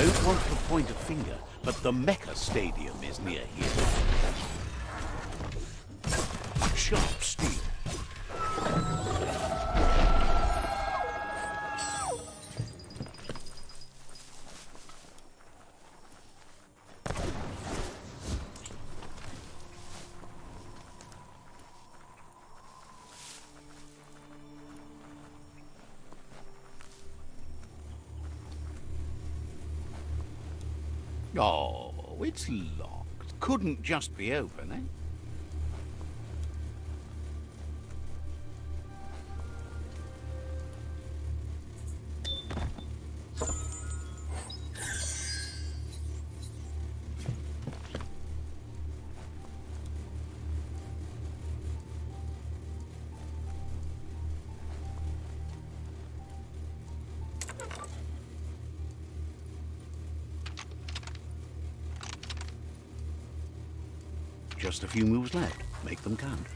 don't want to point a finger, but the Mecha Stadium is near here. Sharp steel. Oh, it's locked. Couldn't just be open, eh? Just a few moves left. Make them count.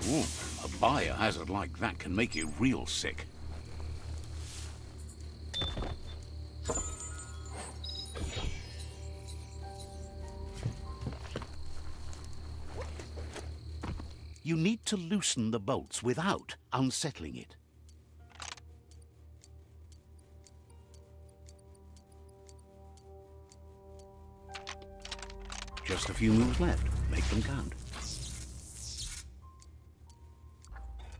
Ooh, a biohazard like that can make you real sick. You need to loosen the bolts without unsettling it. Just a few moves left. Make them count.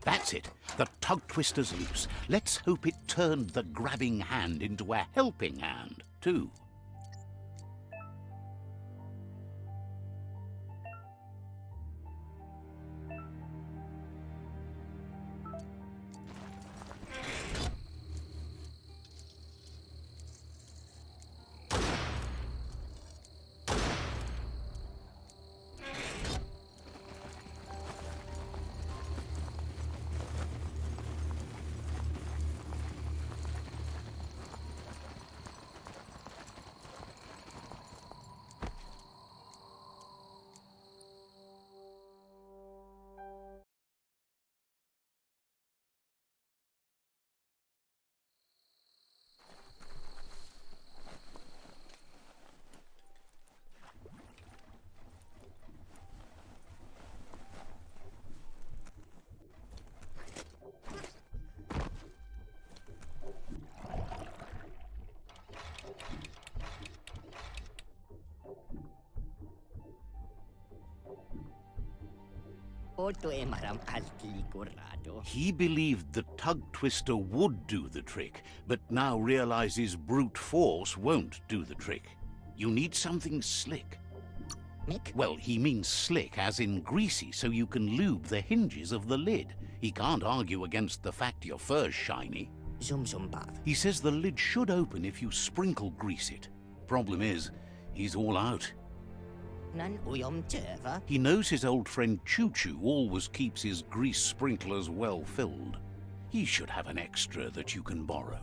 That's it. The tug twister's loose. Let's hope it turned the grabbing hand into a helping hand, too. He believed the tug twister would do the trick, but now realizes brute force won't do the trick. You need something slick. Mick? Well, he means slick as in greasy, so you can lube the hinges of the lid. He can't argue against the fact your fur's shiny. Zum zum bath. He says the lid should open if you sprinkle grease it. Problem is, he's all out. Nan uyom teva. He knows his old friend Choo Choo always keeps his grease sprinklers well filled. He should have an extra that you can borrow.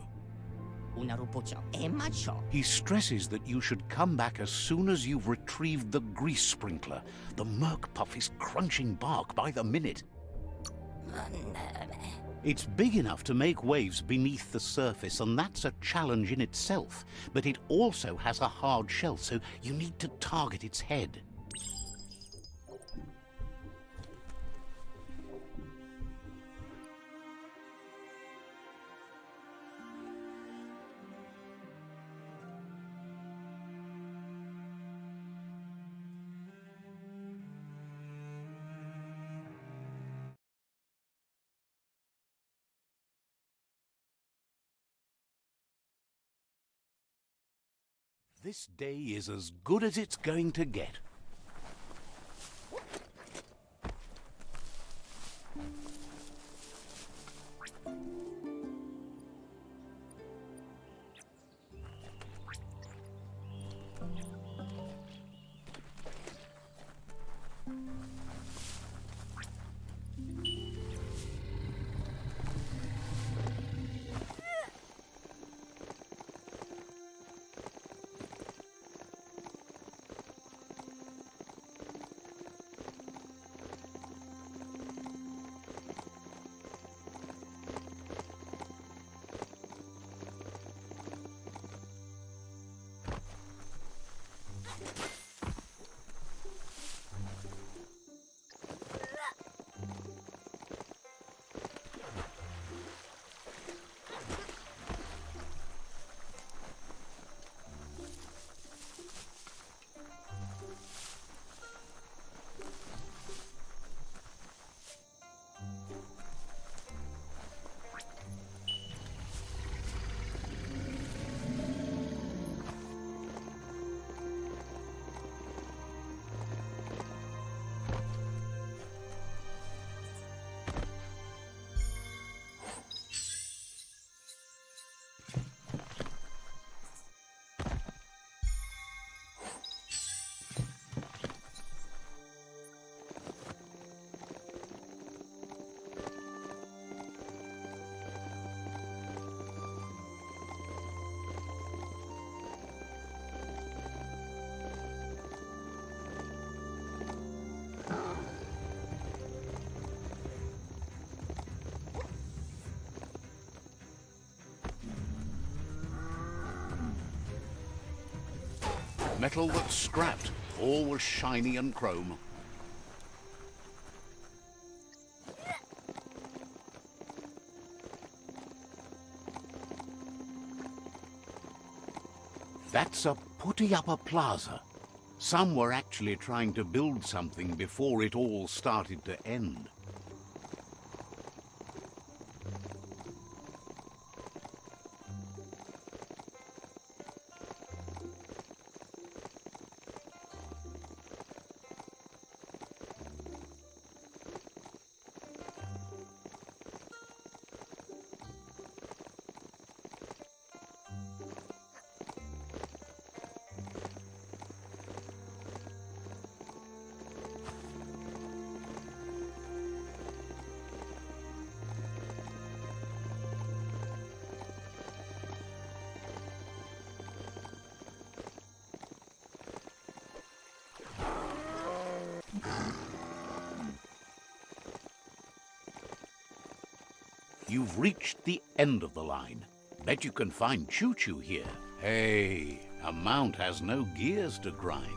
Unarupocha emacho. He stresses that you should come back as soon as you've retrieved the grease sprinkler. The Merc Puff is crunching bark by the minute. It's big enough to make waves beneath the surface, and that's a challenge in itself. But it also has a hard shell, so you need to target its head. This day is as good as it's going to get. Metal that's scrapped, always shiny and chrome. That's a putty up a plaza. Some were actually trying to build something before it all started to end. You've reached the end of the line. Bet you can find Choo-Choo here. Hey, a mount has no gears to grind.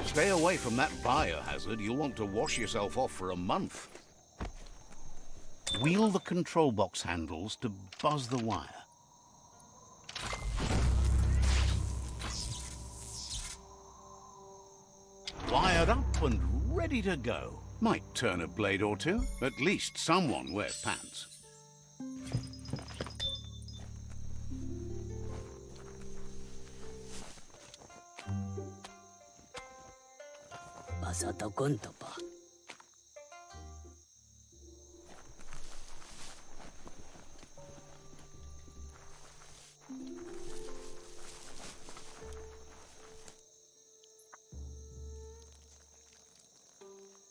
Stay away from that biohazard. You'll want to wash yourself off for a month. Wheel the control box handles to buzz the wire. Wired up and ready to go. Might turn a blade or two. At least someone wears pants.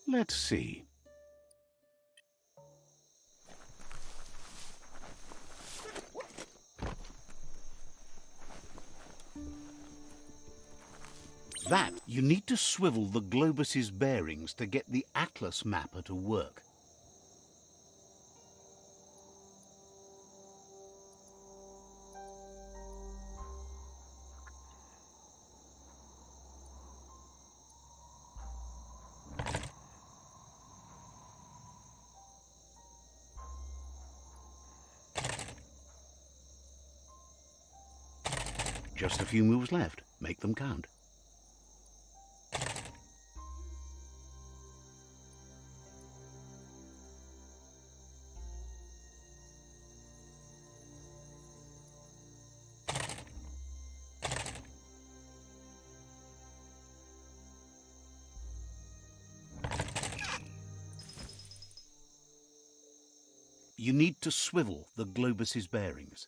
Let's see. That, you need to swivel the globus's bearings to get the atlas mapper to work. Just a few moves left. Make them count. You need to swivel the globus's bearings.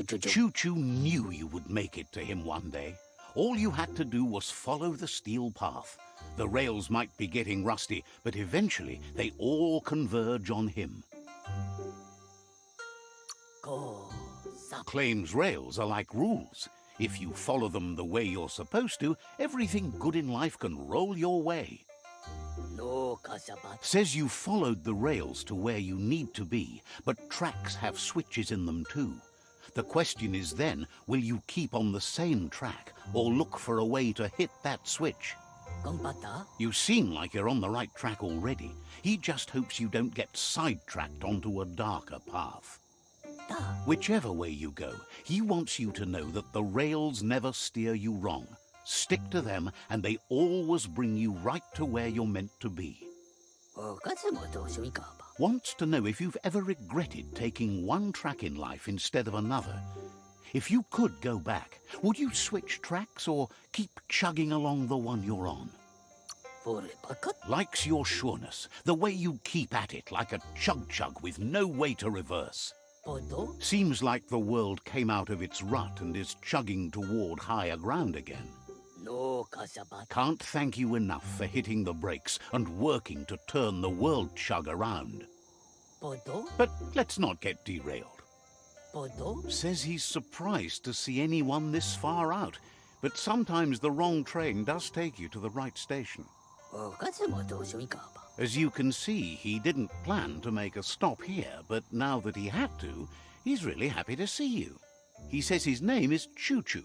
Choo-Choo knew you would make it to him one day. All you had to do was follow the steel path. The rails might be getting rusty, but eventually they all converge on him. Claims rails are like rules. If you follow them the way you're supposed to, everything good in life can roll your way. Says you followed the rails to where you need to be, but tracks have switches in them too. The question is then, will you keep on the same track or look for a way to hit that switch? You seem like you're on the right track already. He just hopes you don't get sidetracked onto a darker path. Whichever way you go, he wants you to know that the rails never steer you wrong. Stick to them and they always bring you right to where you're meant to be. wants to know if you've ever regretted taking one track in life instead of another. If you could go back, would you switch tracks or keep chugging along the one you're on? Likes your sureness, the way you keep at it like a chug-chug with no way to reverse. Seems like the world came out of its rut and is chugging toward higher ground again. Can't thank you enough for hitting the brakes and working to turn the world chug around. But let's not get derailed. Says he's surprised to see anyone this far out, but sometimes the wrong train does take you to the right station. As you can see, he didn't plan to make a stop here, but now that he had to, he's really happy to see you. He says his name is Choo Choo.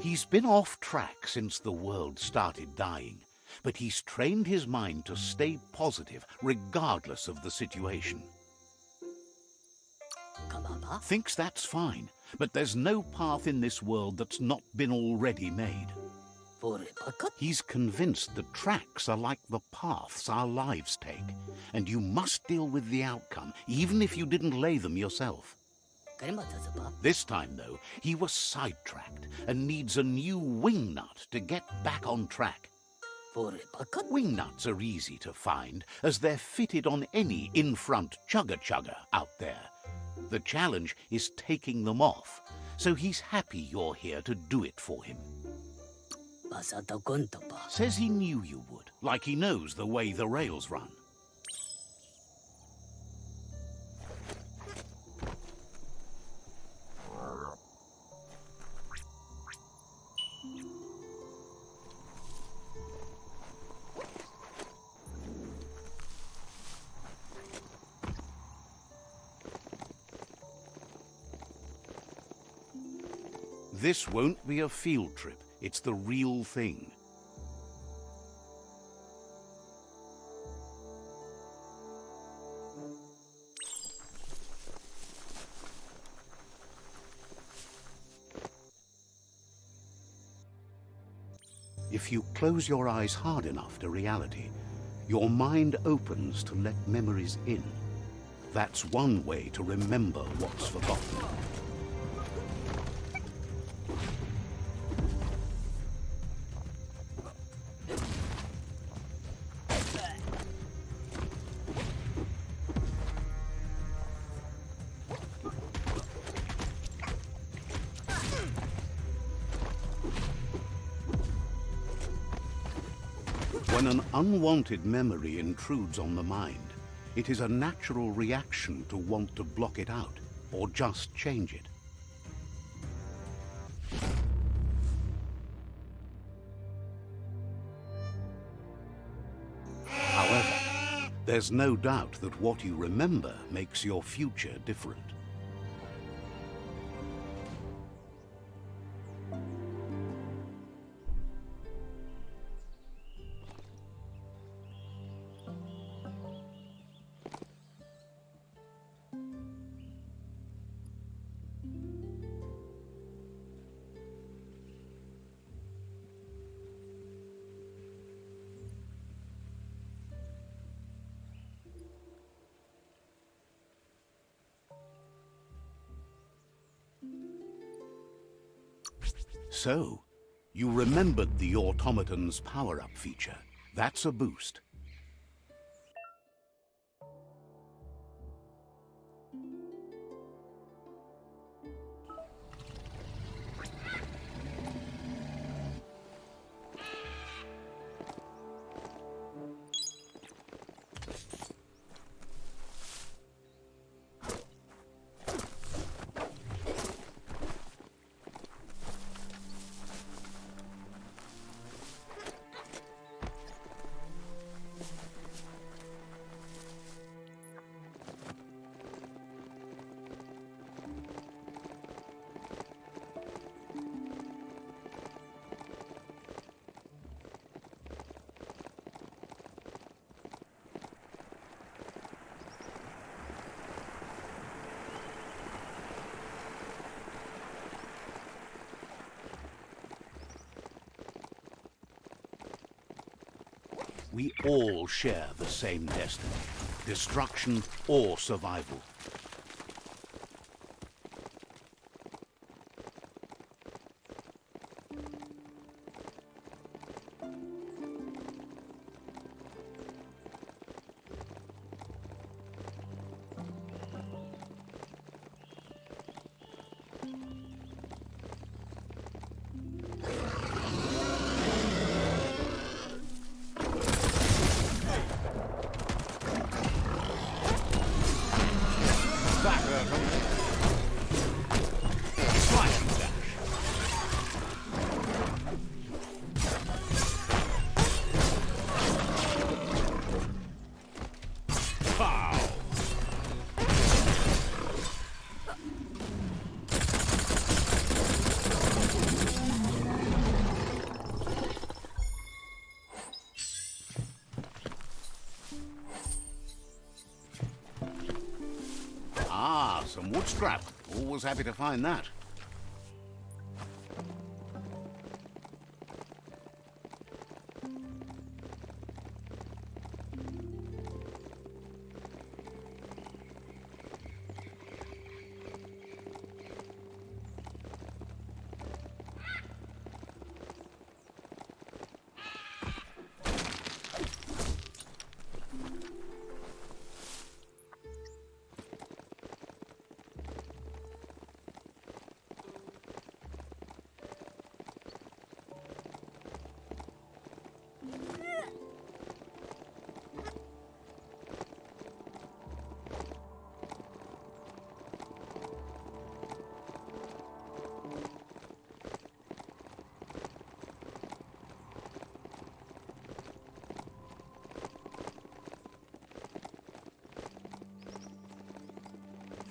He's been off track since the world started dying, but he's trained his mind to stay positive regardless of the situation. Thinks that's fine, but there's no path in this world that's not been already made. He's convinced the tracks are like the paths our lives take, and you must deal with the outcome, even if you didn't lay them yourself. This time, though, he was sidetracked and needs a new wing nut to get back on track. Wing nuts are easy to find, as they're fitted on any in-front chugger-chugger out there. The challenge is taking them off, so he's happy you're here to do it for him. Says he knew you would, like he knows the way the rails run. This won't be a field trip. It's the real thing. If you close your eyes hard enough to reality, your mind opens to let memories in. That's one way to remember what's forgotten. When an unwanted memory intrudes on the mind, it is a natural reaction to want to block it out, or just change it. However, there's no doubt that what you remember makes your future different. So, you remembered the automaton's power-up feature. That's a boost. We all share the same destiny. destruction or survival. Some wood scrap. Always happy to find that.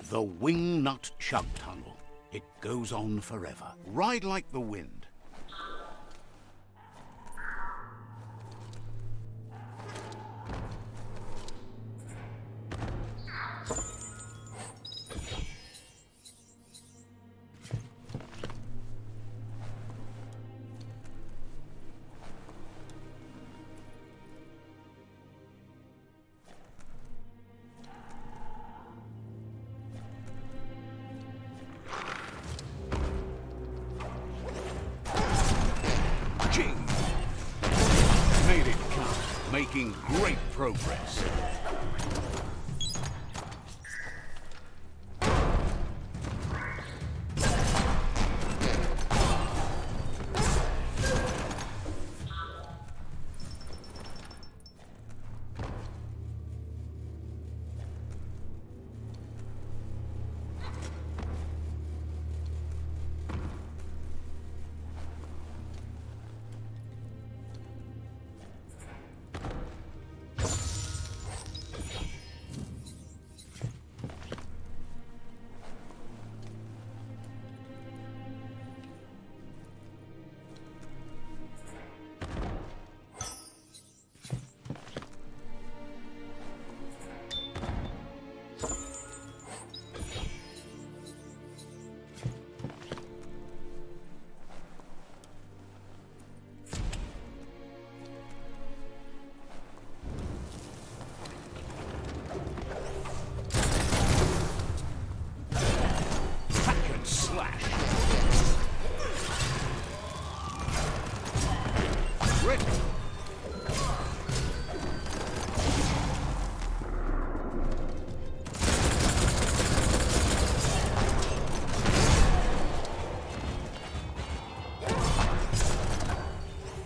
The Wingnut Chug Tunnel. It goes on forever. Ride like the wind. Made it count, making great progress.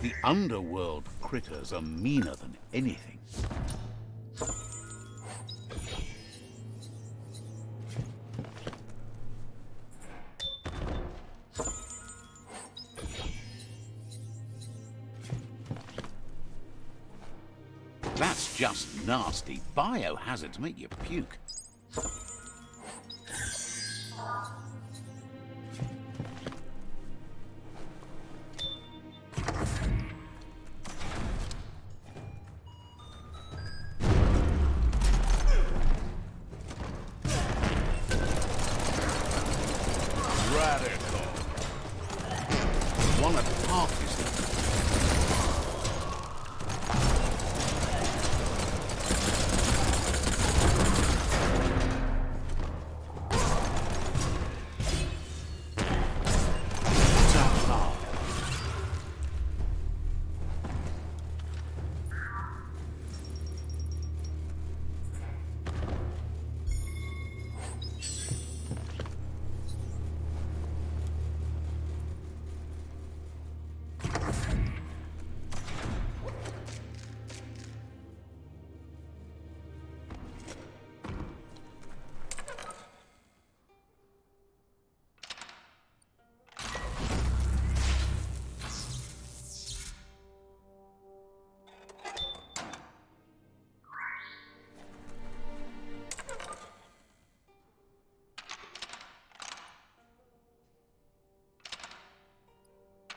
The underworld critters are meaner than anything. That's just nasty. Biohazards make you puke. Radical. One at parties.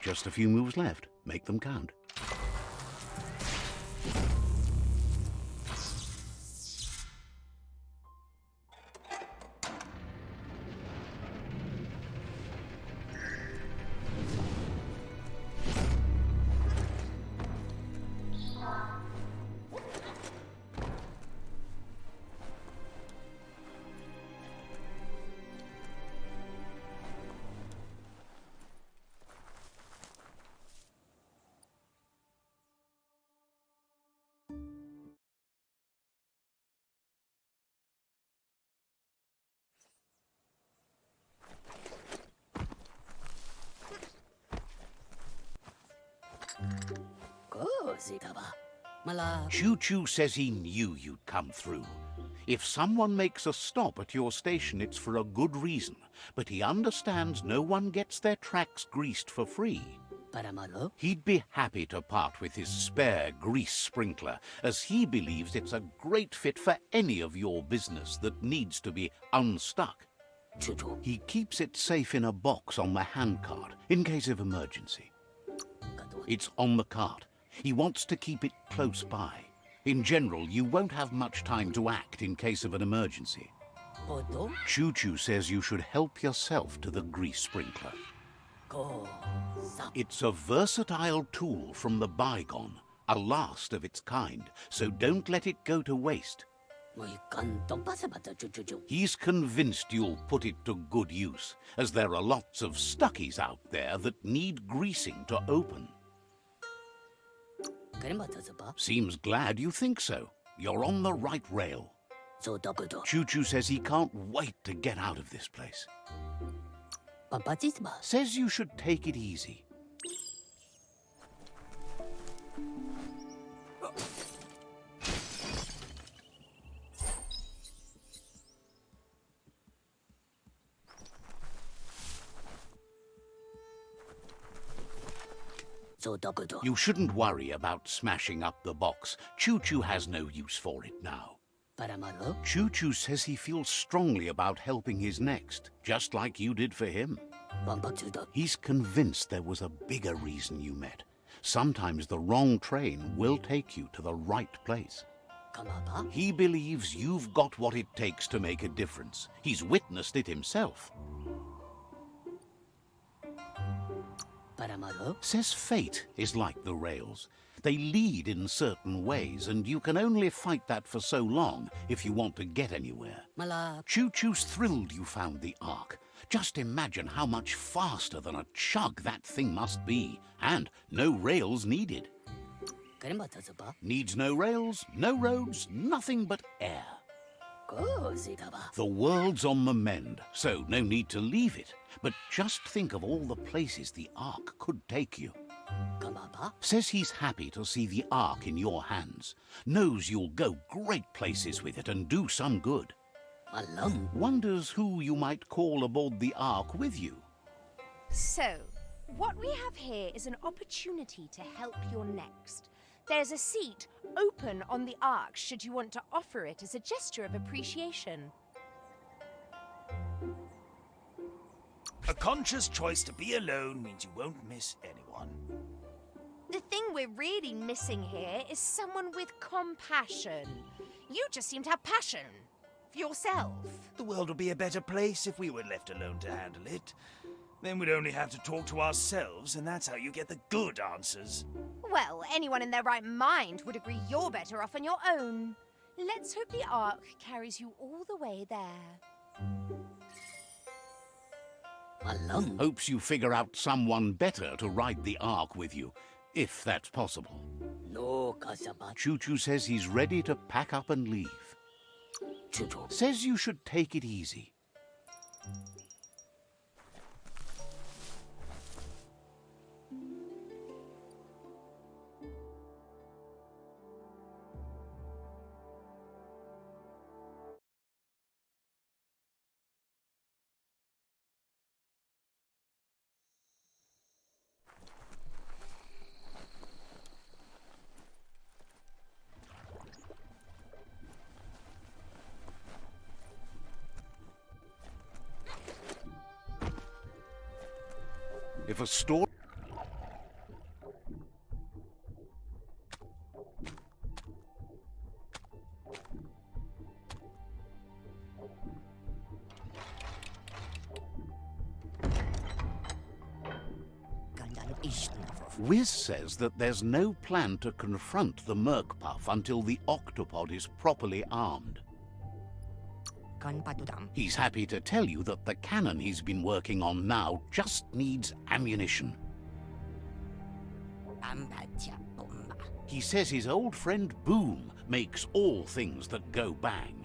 Just a few moves left. Make them count. Choo-Choo says he knew you'd come through. If someone makes a stop at your station, it's for a good reason. But he understands no one gets their tracks greased for free. He'd be happy to part with his spare grease sprinkler, as he believes it's a great fit for any of your business that needs to be unstuck. He keeps it safe in a box on the handcart, in case of emergency. It's on the cart. He wants to keep it close by. In general, you won't have much time to act in case of an emergency. Choo-Choo says you should help yourself to the grease sprinkler. It's a versatile tool from the bygone, a last of its kind, so don't let it go to waste. He's convinced you'll put it to good use, as there are lots of stuckies out there that need greasing to open. Seems glad you think so. You're on the right rail. Choo-Choo says he can't wait to get out of this place. Says you should take it easy. You shouldn't worry about smashing up the box. Choo-Choo has no use for it now. Choo-Choo says he feels strongly about helping his next, just like you did for him. He's convinced there was a bigger reason you met. Sometimes the wrong train will take you to the right place. He believes you've got what it takes to make a difference. He's witnessed it himself. Says fate is like the rails. They lead in certain ways, and you can only fight that for so long if you want to get anywhere. Choo-Choo's thrilled you found the Ark. Just imagine how much faster than a chug that thing must be, and no rails needed. Needs no rails, no roads, nothing but air. The world's on the mend, so no need to leave it. But just think of all the places the Ark could take you. Says he's happy to see the Ark in your hands. Knows you'll go great places with it and do some good. Wonders who you might call aboard the Ark with you. So, what we have here is an opportunity to help your next. There's a seat open on the Ark should you want to offer it as a gesture of appreciation. A conscious choice to be alone means you won't miss anyone. The thing we're really missing here is someone with compassion. You just seem to have passion for yourself. The world would be a better place if we were left alone to handle it. Then we'd only have to talk to ourselves, and that's how you get the good answers. Well, anyone in their right mind would agree you're better off on your own. Let's hope the Ark carries you all the way there. Hopes you figure out someone better to ride the Ark with you, if that's possible. Choo-Choo says he's ready to pack up and leave. Says you should take it easy. If a store... Ishnavov. Wiz says that there's no plan to confront the Merkpuff until the Octopod is properly armed. Kanpatudam. He's happy to tell you that the cannon he's been working on now just needs ammunition. Bambatia bomba. He says his old friend Boom makes all things that go bang.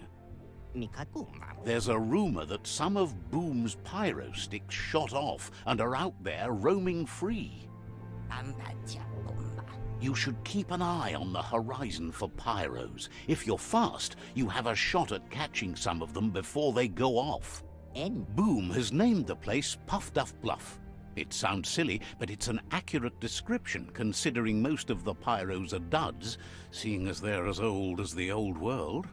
Mikakumba. There's a rumor that some of Boom's pyro sticks shot off and are out there roaming free. Bambatia bomba. You should keep an eye on the horizon for pyros. If you're fast, you have a shot at catching some of them before they go off. En. Boom has named the place Puff Duff Bluff. It sounds silly, but it's an accurate description considering most of the pyros are duds, seeing as they're as old as the old world.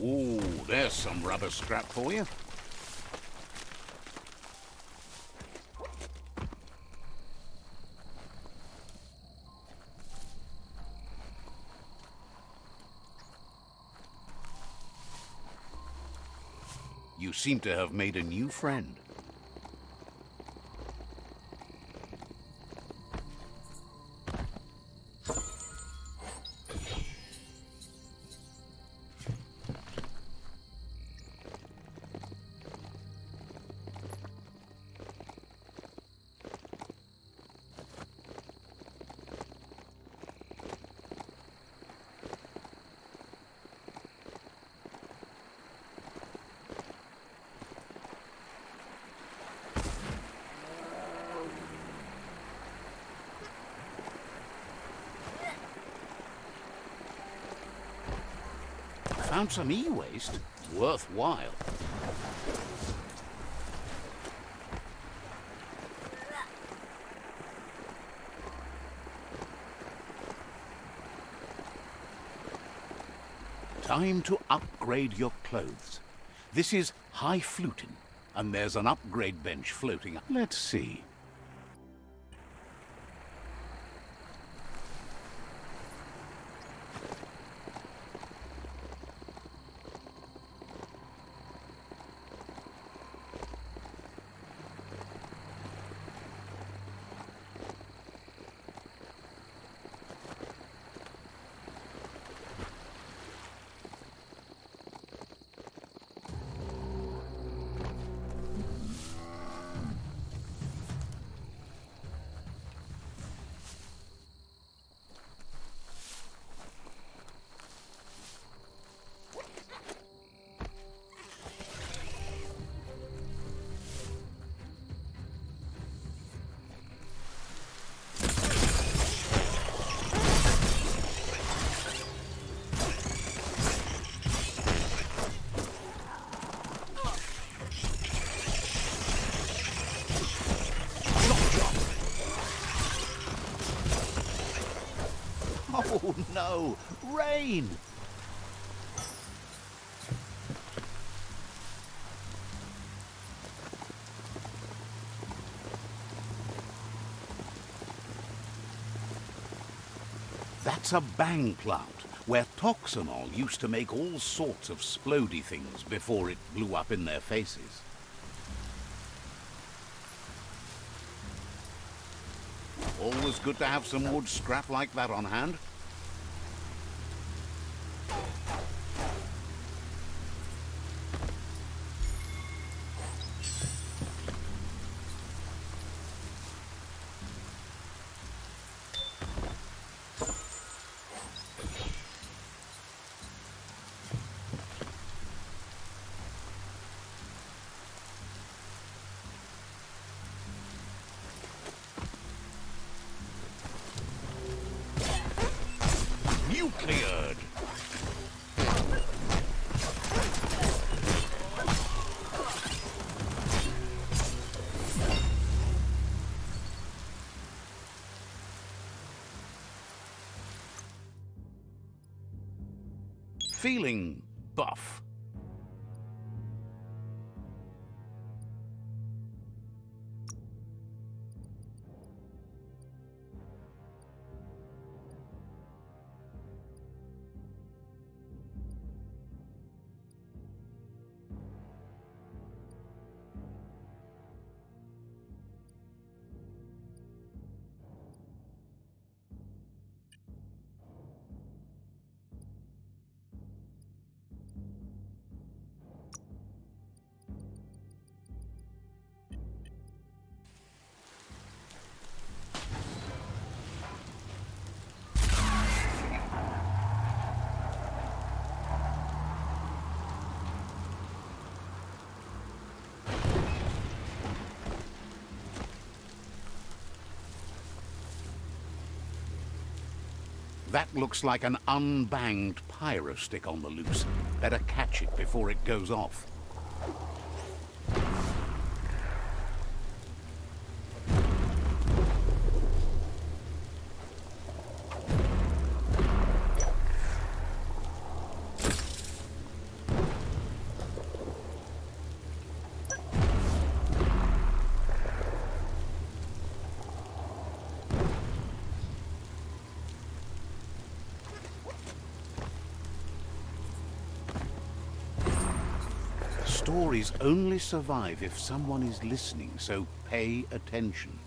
Ooh, there's some rubber scrap for you. You seem to have made a new friend. Found some e-waste. Worthwhile. Time to upgrade your clothes. This is high fluting, and there's an upgrade bench floating. Let's see. Oh no! Rain! That's a bang plant, where Toxanol used to make all sorts of splody things before it blew up in their faces. Always good to have some wood scrap like that on hand. nucleared. Feeling buff. That looks like an unbanged pyro stick on the loose. Better catch it before it goes off. Stories only survive if someone is listening, so pay attention.